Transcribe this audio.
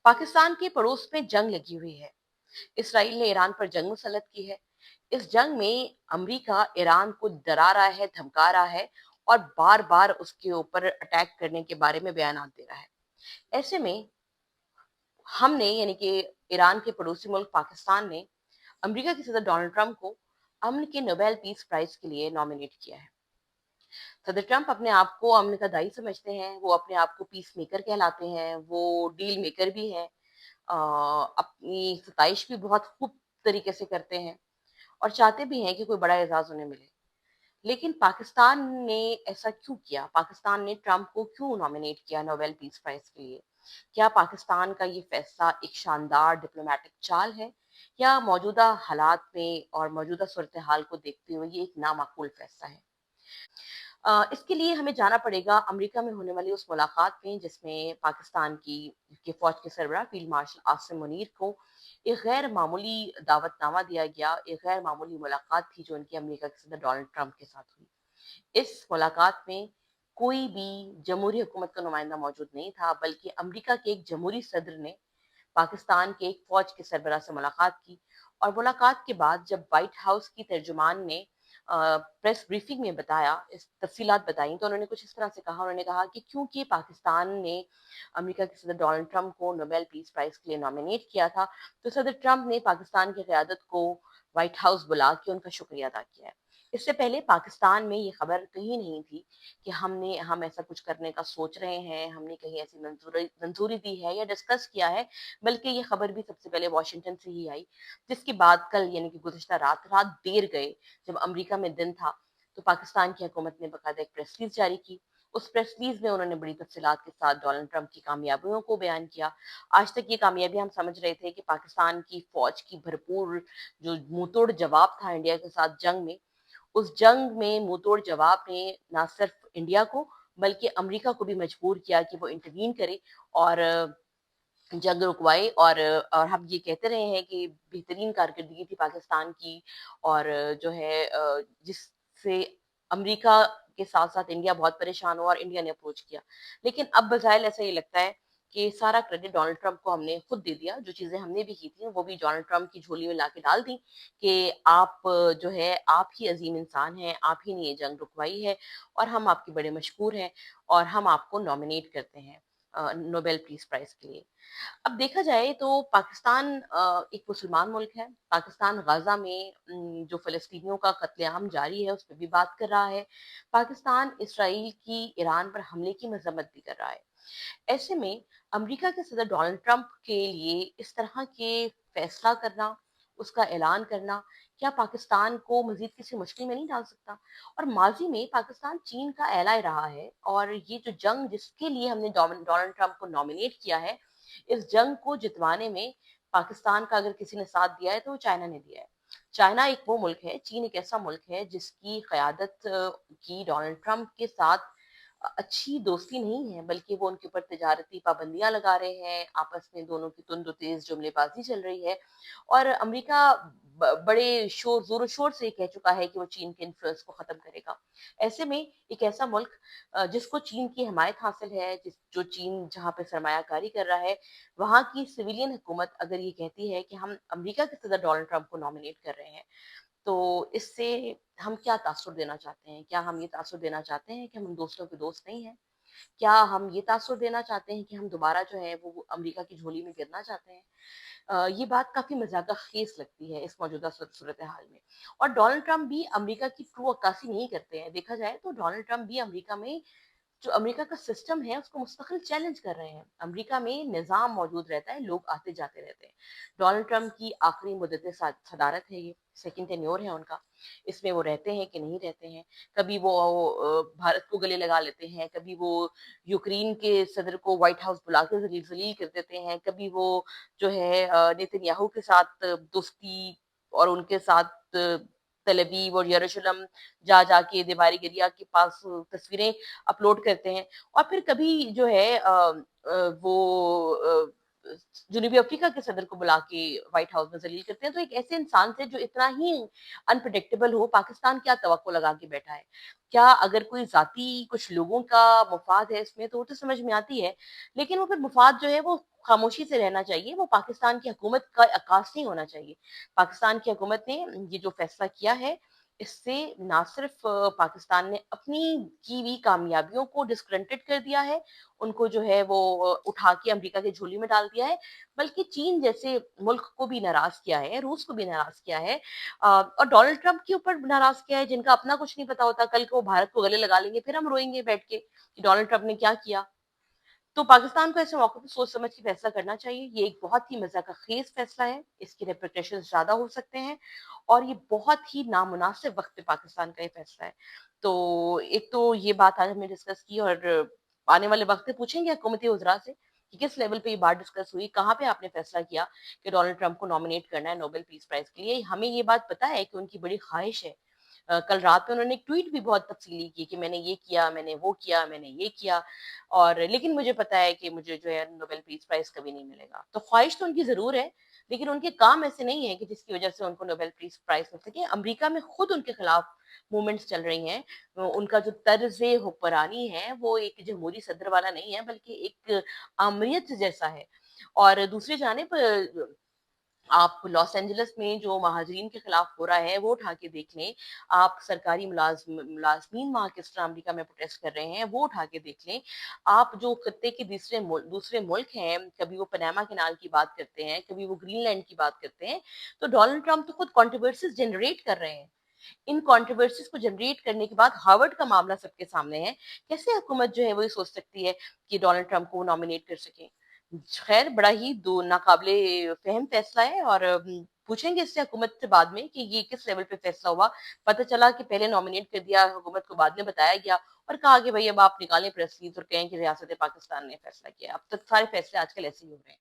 पाकिस्तान के पड़ोस में जंग लगी हुई है। इसराइल ने ईरान पर जंग मुसल्लत की है। इस जंग में अमेरिका ईरान को डरा रहा है, धमका रहा है और बार-बार उसके ऊपर अटैक करने के बारे में बयानात दे रहा है। ऐसे में हमने यानी कि ईरान के पड़ोसी मुल्क पाकिस्तान ने अमेरिका के सदर डोनाल्ड ट्रंप को अमन के नोबेल पीस प्राइज के लिए नॉमिनेट किया है। सदर ट्रंप अपने आप को अमन का दाई समझते हैं, वो अपने आप को पीस मेकर कहलाते हैं, वो डील मेकर भी हैं, अपनी सताइश भी बहुत खूब तरीके से करते हैं और चाहते भी हैं कि कोई बड़ा एजाज उन्हें मिले। लेकिन पाकिस्तान ने ऐसा क्यों किया? पाकिस्तान ने ट्रंप को क्यों नॉमिनेट किया नोबेल पीस प्राइज के लिए? क्या पाकिस्तान का ये फैसला एक शानदार डिप्लोमेटिक चाल है या मौजूदा हालात में और मौजूदा सूरत हाल को देखते हुए ये एक नामाकूल फैसला है? इसके लिए हमें जाना पड़ेगा अमेरिका में होने वाली उस मुलाकात में जिसमें पाकिस्तान की फौज के सरबराह फील्ड मार्शल आसिम मुनीर को एक गैर मामूली दावतनामा दिया गया, एक गैर मामूली मुलाकात थी जो उनकी अमेरिका के सदर डोनाल्ड ट्रंप के साथ हुई। इस मुलाकात में कोई भी जमहूरी हुकूमत का नुमाइंदा मौजूद नहीं था, बल्कि अमेरिका के एक जमहूरी सदर ने पाकिस्तान के एक फौज के सरबराह से मुलाकात की। और मुलाकात के बाद जब व्हाइट हाउस की तर्जुमान ने प्रेस ब्रीफिंग में बताया, इस तफसीलात बताई, तो उन्होंने कुछ इस तरह से कहा। उन्होंने कहा कि क्योंकि पाकिस्तान ने अमेरिका के सदर डोनाल्ड ट्रंप को नोबेल पीस प्राइज के लिए नॉमिनेट किया था, तो सदर ट्रंप ने पाकिस्तान की क़यादत को व्हाइट हाउस बुला के उनका शुक्रिया अदा किया है। इससे पहले पाकिस्तान में ये खबर कहीं नहीं थी कि हम ऐसा कुछ करने का सोच रहे हैं, हमने कहीं ऐसी मंजूरी दी है या डिस्कस किया है, बल्कि ये खबर भी सबसे पहले वॉशिंगटन से ही आई, जिसके बाद कल यानी कि गुज़िश्ता रात देर गए जब अमेरिका में दिन था, तो पाकिस्तान की हुकूमत ने बाकायदा एक प्रेस रिलीज जारी की। उस प्रेस रिलीज में उन्होंने बड़ी तफसीलात के साथ डोनाल्ड ट्रंप की कामयाबियों को बयान किया। आज तक ये कामयाबी हम समझ रहे थे कि पाकिस्तान की फौज की भरपूर जो मुंहतोड़ जवाब था इंडिया के साथ जंग में, उस जंग में मुंहतोड़ जवाब ने ना सिर्फ इंडिया को बल्कि अमेरिका को भी मजबूर किया कि वो इंटरवीन करे और जंग रुकवाई। और हम ये कहते रहे हैं कि बेहतरीन कारकर्दगी थी पाकिस्तान की और जो है जिससे अमेरिका के साथ साथ इंडिया बहुत परेशान हुआ और इंडिया ने अप्रोच किया। लेकिन अब बज़ाहिर ऐसा ये लगता है कि सारा क्रेडिट डोनाल्ड ट्रंप को हमने खुद दे दिया। जो चीज़ें हमने भी की थी वो भी डोनाल्ड ट्रंप की झोली में लाके डाल दी कि आप जो है आप ही अजीम इंसान हैं, आप ही ने ये जंग रुकवाई है और हम आपके बड़े मशहूर हैं और हम आपको नॉमिनेट करते हैं नोबेल पीस प्राइज के लिए। अब देखा जाए तो पाकिस्तान एक मुसलमान मुल्क है। पाकिस्तान गाज़ा में जो फ़लस्तीनियों का कत्लेआम जारी है, उस पे भी बात कर रहा है। पाकिस्तान इसराइल की ईरान पर हमले की मज़म्मत भी कर रहा है। ऐसे में अमेरिका के सदर डोनाल्ड ट्रंप के लिए इस तरह के फैसला करना, उसका ऐलान करना, क्या पाकिस्तान को मज़ीद किसी मुश्किल में नहीं डाल सकता? और माज़ी में पाकिस्तान चीन का एलाय रहा है और ये जो जंग जिसके लिए हमने डोनाल्ड ट्रंप को नॉमिनेट किया है, इस जंग को जितवाने में पाकिस्तान का अगर किसी ने साथ दिया है तो वो चाइना ने दिया है। चाइना एक वो मुल्क है, चीन एक ऐसा मुल्क है जिसकी क़यादत की डोनाल्ड ट्रंप के साथ अच्छी दोस्ती नहीं है, बल्कि वो उनके ऊपर तिजारती पाबंदियाँ लगा रहे हैं, आपस में दोनों की तुंद तेज़ जुमलेबाज़ी चल रही है और अमेरिका बड़े ज़ोर-शोर से कह चुका है कि वो चीन के इन्फ्लुएंस को ख़त्म करेगा। ऐसे में एक ऐसा मुल्क जिसको चीन की हिमायत हासिल है, जो चीन जहाँ पे सरमायाकारी कर रहा है, वहाँ की सिविलियन हुकूमत अगर ये कहती है कि हम अमेरिका के सदर डोनाल्ड ट्रंप को नॉमिनेट कर रहे हैं, तो इससे हम क्या तासुर देना चाहते हैं? क्या हम ये तासुर देना चाहते हैं कि हम दोस्तों के दोस्त नहीं हैं? क्या हम ये तासुर देना चाहते हैं कि हम दोबारा जो है वो अमेरिका की झोली में गिरना चाहते हैं? ये बात काफ़ी मज़ाक़-ख़ेज़ लगती है इस मौजूदा सूरत-ए-हाल में। और डोनाल्ड ट्रंप भी अमेरिका की ट्रू अक्कासी नहीं करते हैं। देखा जाए तो डोनाल्ड ट्रंप भी अमेरिका में जो अमेरिका का सिस्टम है उसको मुस्तकिल चैलेंज कर रहे हैं। अमेरिका में निज़ाम मौजूद रहता है, लोग आते-जाते रहते हैं। डोनाल्ड ट्रंप की आखिरी मुद्दत सदारत है ये, सेकंड टेन्योर है उनका। इसमें वो रहते हैं कि नहीं रहते हैं। कभी वो भारत को गले लगा लेते हैं, कभी वो यूक्रेन के सदर को व्हाइट हाउस बुला के ज़लील कर देते हैं, कभी वो जो है नेतन्याहू के साथ दोस्ती और उनके साथ तेल अवीव और यरूशलेम जा जाके दीवारी गिरिया के पास तस्वीरें अपलोड करते हैं और फिर कभी जो है वो जनूबी अफ्रीका के सदर को बुला के व्हाइट हाउस में ज़लील करते हैं, तो एक ऐसे इंसान से जो इतना ही अनप्रेडिक्टेबल हो, पाकिस्तान क्या तवक्को लगा के बैठा है? क्या अगर कोई ज़ाती कुछ लोगों का मफ़ाद है इसमें, तो वो तो समझ में आती है, लेकिन वो फिर मफ़ाद जो है वो खामोशी से रहना चाहिए, वो पाकिस्तान की हुकूमत का अक्कास नहीं होना चाहिए। पाकिस्तान की हुकूमत ने ये जो फैसला किया है, इससे ना सिर्फ़ पाकिस्तान ने अपनी की हुई कामयाबियों को डिस्क्रेडिट कर दिया है, उनको जो है वो उठा के अमेरिका की झोली में डाल दिया है, बल्कि चीन जैसे मुल्क को भी नाराज़ किया है, रूस को भी नाराज़ किया है और डोनाल्ड ट्रंप के ऊपर नाराज़ किया है, जिनका अपना कुछ नहीं पता होता, कल को वो भारत को गले लगा लेंगे, फिर हम रोएँगे बैठ के कि डोनाल्ड ट्रंप ने क्या किया। तो पाकिस्तान को ऐसे मौके पे सोच समझ के फैसला करना चाहिए। ये एक बहुत ही मज़ाक़खेज़ फैसला है, इसके रिpercussions ज़्यादा हो सकते हैं और ये बहुत ही नामुनासिब वक़्त पे पाकिस्तान का ये फैसला है। तो एक तो ये बात आज हमने डिस्कस की और आने वाले वक़्त में पूछेंगे हुकूमती वज़रा से कि किस लेवल पे ये बात डिस्कस हुई, कहाँ पे आपने फैसला किया कि डोनाल्ड ट्रंप को नॉमिनेट करना है नोबेल पीस प्राइज़ के लिए। हमें ये बात पता है कि उनकी बड़ी ख़्वाहिश है। कल रात में उन्होंने एक ट्वीट भी बहुत तफ़सीली की कि मैंने ये किया, मैंने वो किया, मैंने ये किया और लेकिन मुझे पता है कि मुझे जो है नोबेल पीस प्राइज़ कभी नहीं मिलेगा। तो ख़्वाहिश तो उनकी ज़रूर है, लेकिन उनके काम ऐसे नहीं है कि जिसकी वज़ह से उनको नोबेल पीस प्राइज़ मिल सके। अमेरिका में खुद उनके खिलाफ मूवमेंट्स चल रही हैं। उनका जो तर्ज़ हुक्मरानी है, वो एक जमहूरी सदर वाला नहीं है, बल्कि एक आमरीत जैसा है। और दूसरी जानिब आप लॉस एंजेलिस में जो महाजरीन के खिलाफ हो रहा है, वो उठा के देख लें। आप सरकारी मुलाज़मीन वहाँ किस तरह अमेरिका में प्रोटेस्ट कर रहे हैं, वो उठा के देख लें। आप जो खत्ते के दूसरे मुल्क हैं, कभी वो पनामा कैनाल की बात करते हैं, कभी वो ग्रीनलैंड की बात करते हैं, तो डोनाल्ड ट्रंप तो खुद कंट्रोवर्सीज़ जनरेट कर रहे हैं। इन कंट्रोवर्सीज़ को जनरेट करने के बाद हार्वर्ड का मामला सबके सामने है। कैसे हुकूमत जो है वो ये सोच सकती है कि डोनाल्ड ट्रंप को नॉमिनेट कर सकें? खैर बड़ा ही दो नाकाबिले फ़हम फैसला है और पूछेंगे इससे हुकूमत से बाद में कि ये किस लेवल पे फैसला हुआ। पता चला कि पहले नॉमिनेट कर दिया, हुकूमत को बाद में बताया गया और कहा कि भई अब आप निकालें प्रेस रिलीज़ और कहें कि रियासत-ए-पाकिस्तान ने फैसला किया है। अब तक सारे फैसले आजकल ऐसे ही हो रहे हैं।